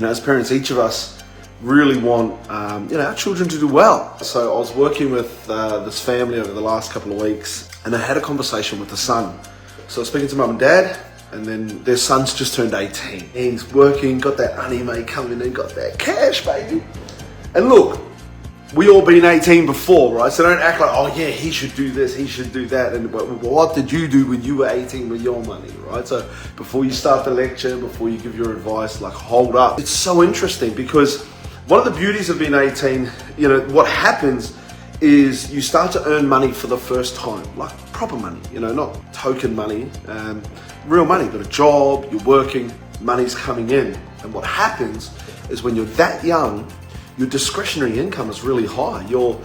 as parents, each of us really want, our children to do well. So I was working with this family over the last couple of weeks, and I had a conversation with the son. So I was speaking to mum and dad, and then their son's just turned 18. And he's working, got that money coming in, got that cash, baby. And look, we all been 18 before, right? So don't act like, oh yeah, he should do this, he should do that. And what did you do when you were 18 with your money, right? So before you start the lecture, before you give your advice, like hold up. It's so interesting because one of the beauties of being 18, what happens is you start to earn money for the first time, like proper money, not token money, real money. You've got a job, you're working, money's coming in. And what happens is when you're that young, your discretionary income is really high. Your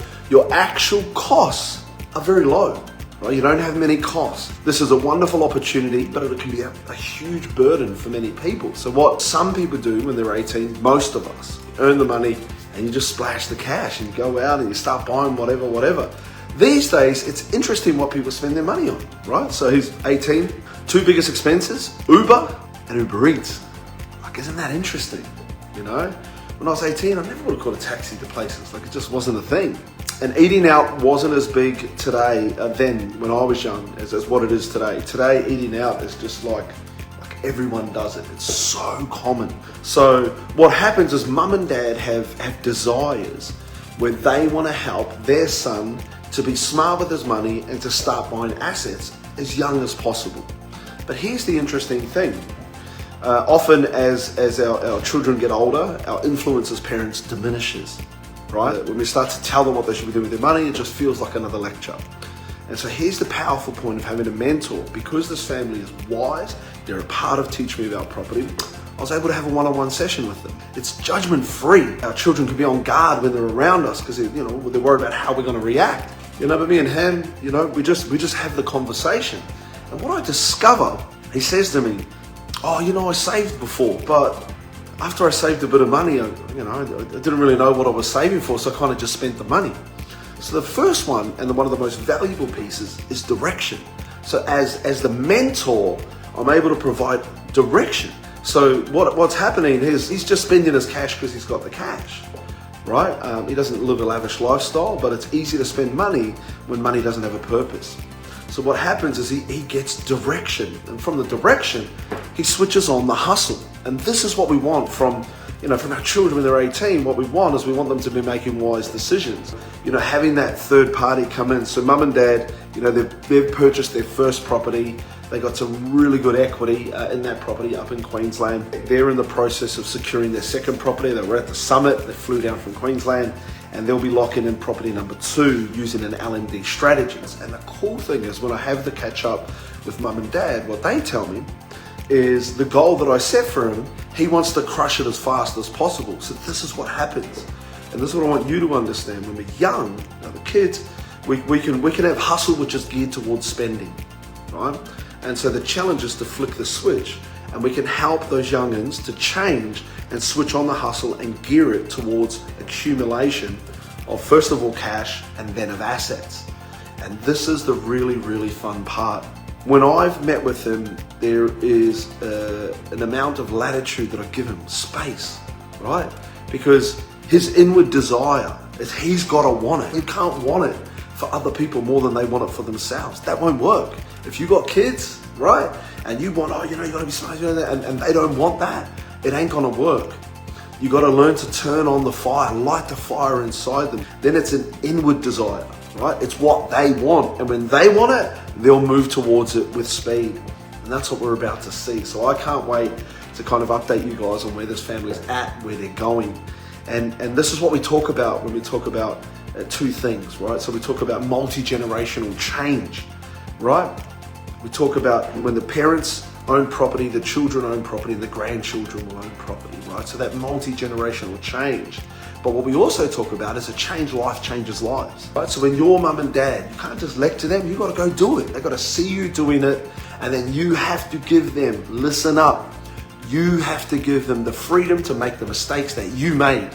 actual costs are very low, right? You don't have many costs. This is a wonderful opportunity, but it can be a huge burden for many people. So what some people do when they're 18, most of us, earn the money and you just splash the cash and you go out and you start buying whatever. These days, it's interesting what people spend their money on, right? So he's 18, two biggest expenses, Uber and Uber Eats. Like, isn't that interesting, When I was 18, I never would have caught a taxi to places. Like, it just wasn't a thing. And eating out wasn't as big today, then, when I was young, as what it is today. Today, eating out is just like everyone does it. It's so common. So what happens is mum and dad have desires where they want to help their son to be smart with his money and to start buying assets as young as possible. But here's the interesting thing. Often as our children get older, our influence as parents diminishes, right? When we start to tell them what they should be doing with their money, it just feels like another lecture. And so here's the powerful point of having a mentor. Because this family is wise, they're a part of Teach Me About Property, I was able to have a one-on-one session with them. It's judgment-free. Our children can be on guard when they're around us because they're worried about how we're going to react. But me and him, we just have the conversation. And what I discover, he says to me, oh, I saved before, but after I saved a bit of money, I didn't really know what I was saving for, so I kind of just spent the money. So the first one, and one of the most valuable pieces, is direction. So as the mentor, I'm able to provide direction. So what's happening is he's just spending his cash because he's got the cash, right? He doesn't live a lavish lifestyle, but it's easy to spend money when money doesn't have a purpose. So what happens is he gets direction, and from the direction, he switches on the hustle. And this is what we want from our children when they're 18. What we want is we want them to be making wise decisions. Having that third party come in. So mum and dad, they've purchased their first property. They got some really good equity in that property up in Queensland. They're in the process of securing their second property. They were at the summit. They flew down from Queensland. And they'll be locking in property number 2 using an LMD strategies. And the cool thing is when I have the catch up with mum and dad, what they tell me is the goal that I set for him, he wants to crush it as fast as possible. So this is what happens. And this is what I want you to understand. When we're young, the kids, we can have hustle which is geared towards spending, right? And so the challenge is to flick the switch, and we can help those youngins to change and switch on the hustle and gear it towards accumulation of, first of all, cash and then of assets. And this is the really, really fun part. When I've met with him, there is an amount of latitude that I give him, space, right? Because his inward desire is he's got to want it. He can't want it for other people more than they want it for themselves. That won't work. If you got kids, right, and you want, you got to be smart, and they don't want that, it ain't gonna work. You got to learn to turn on the fire, light the fire inside them. Then it's an inward desire, right? It's what they want, and when they want it, they'll move towards it with speed. And that's what we're about to see. So I can't wait to kind of update you guys on where this family's at, where they're going. And this is what we talk about when we talk about two things, right? So we talk about multi-generational change, right? We talk about when the parents own property, the children own property, and the grandchildren will own property, right? So that multi-generational change. But what we also talk about is a change life changes lives, right? So when your mum and dad, you can't just lecture them, you got to go do it. They got to see you doing it, and then you have to give them, listen up, you have to give them the freedom to make the mistakes that you made,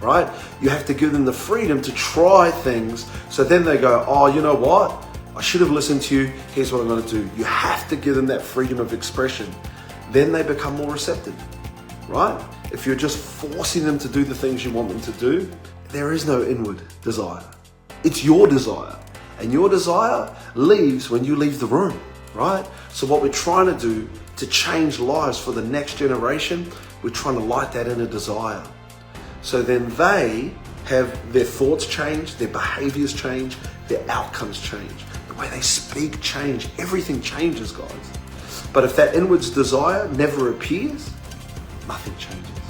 right? You have to give them the freedom to try things, so then they go, oh, you know what? I should have listened to you, here's what I'm gonna do. You have to give them that freedom of expression. Then they become more receptive, right? If you're just forcing them to do the things you want them to do, there is no inward desire. It's your desire. And your desire leaves when you leave the room, right? So what we're trying to do to change lives for the next generation, we're trying to light that inner desire. So then they have their thoughts change, their behaviors change, their outcomes change. The way they speak change, everything changes, guys. But if that inwards desire never appears, nothing changes.